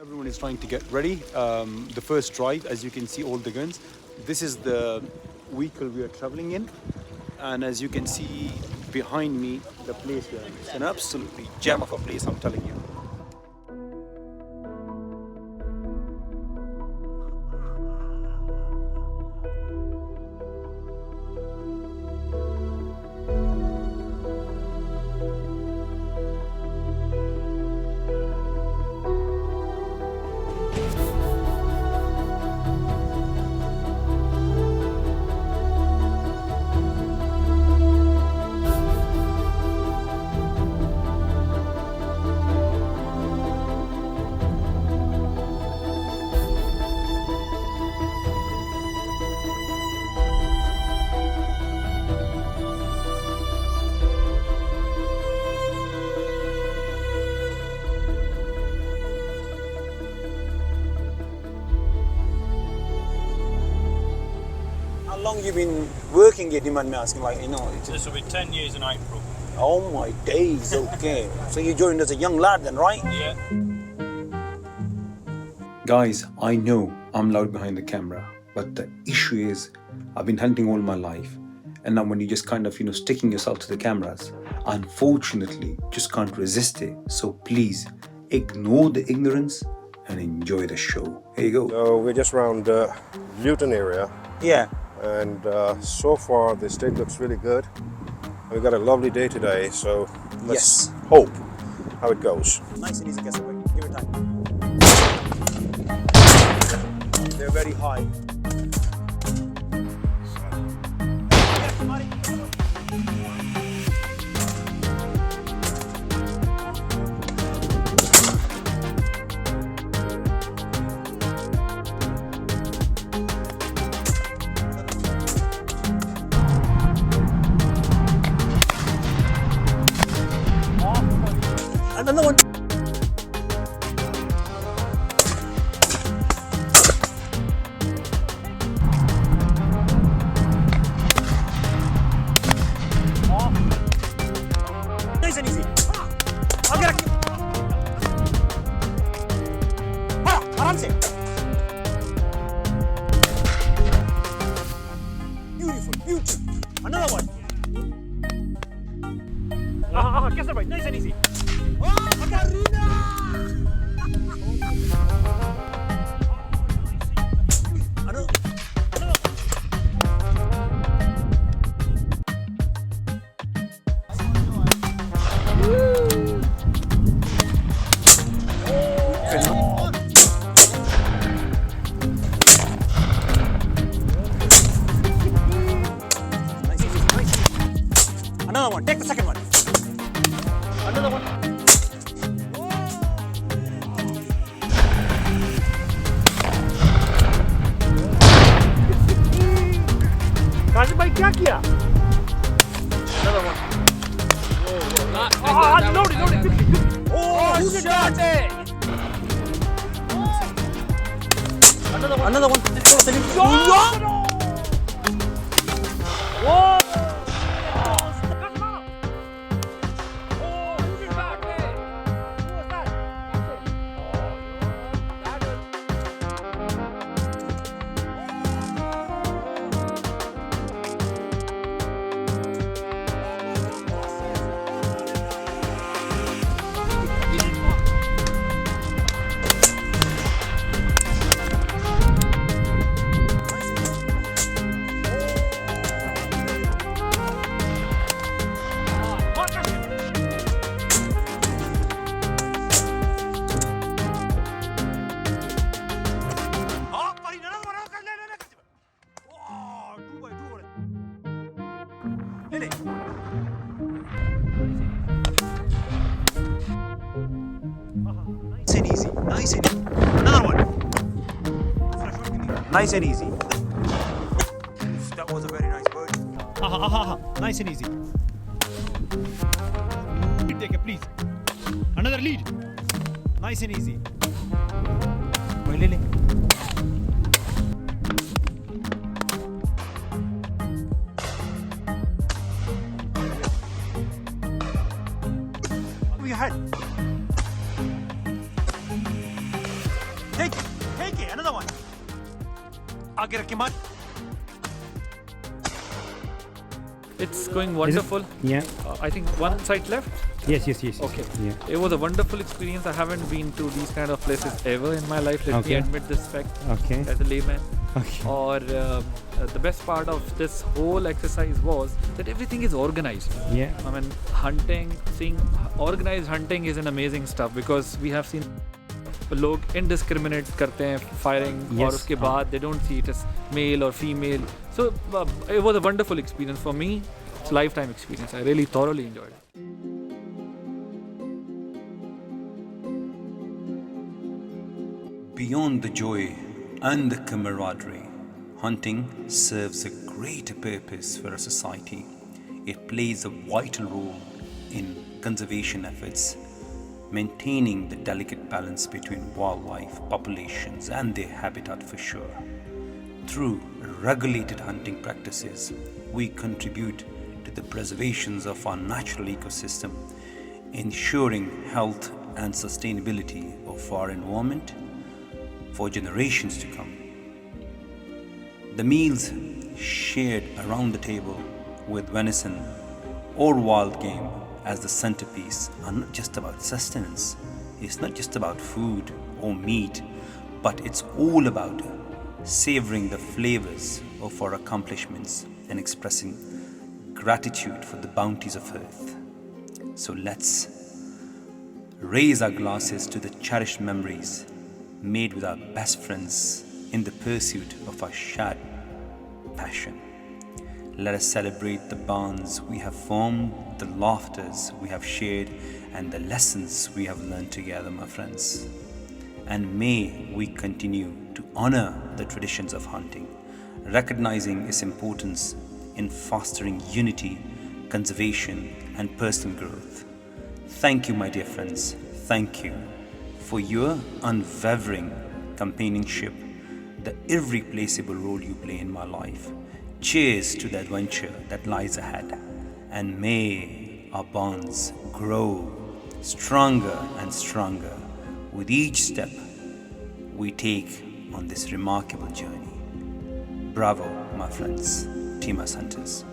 Everyone is trying to get ready. The first drive, as you can see, all the guns. This is the vehicle we are traveling in, and as you can see behind me, the place we are in. It's an absolutely gem of a place, I'm telling you. How long you been working here, do you mind me asking? This will be 10 years in April. Oh my days, okay. So you joined as a young lad then, right? Yeah. Guys, I know I'm loud behind the camera, but the issue is I've been hunting all my life. And now when you just kind of, sticking yourself to the cameras, unfortunately, just can't resist it. So please, ignore the ignorance and enjoy the show. Here you go. So we're just around Luton area. Yeah. And so far the state looks really good. We've got a lovely day today, so let's hope how it goes. Nice and easy, guess it. Give it time. They're very high. Another one. Nice and easy. I'll get it. Aram se. Beautiful, beautiful. Another one. Guess it right. Nice and easy. Another one. Take the second one. Another one. Kashif भाई क्या किया? Another one. Load it. Oh, shot it. Another one. Whoa. Nice and easy. Nice and easy. Another one. Nice and easy. That was a very nice bird. Nice and easy. Take it, please. Another lead. Nice and easy. Lily. Your head. Take it, another one. I'll get a command. It's going wonderful. Yeah. I think one side left. Yes. Okay. Yeah. It was a wonderful experience. I haven't been to these kind of places ever in my life. Let me Okay. admit this fact Okay. as a layman. Okay. Or the best part of this whole exercise was that everything is organized. Yeah. I mean, seeing organized hunting is an amazing stuff because we have seen लोग indiscriminate करते हैं firing और Yes. उसके बाद they don't see it as male or female. So it was a wonderful experience for me. It's a lifetime experience. I really thoroughly enjoyed it. Beyond the joy and the camaraderie, hunting serves a greater purpose for our society. It plays a vital role in conservation efforts, maintaining the delicate balance between wildlife populations and their habitat for sure. Through regulated hunting practices, we contribute to the preservation of our natural ecosystem, ensuring health and sustainability of our environment for generations to come. The meals shared around the table with venison or wild game as the centerpiece are not just about sustenance. It's not just about food or meat, but it's all about savoring the flavors of our accomplishments and expressing gratitude for the bounties of earth. So let's raise our glasses to the cherished memories made with our best friends in the pursuit of our shared passion. Let us celebrate the bonds we have formed, the laughters we have shared, and the lessons we have learned together, my friends. And may we continue to honor the traditions of hunting, recognizing its importance in fostering unity, conservation, and personal growth. Thank you, my dear friends. Thank you for your unwavering companionship, the irreplaceable role you play in my life. Cheers to the adventure that lies ahead, and may our bonds grow stronger and stronger with each step we take on this remarkable journey. Bravo, my friends, Team Us Hunters.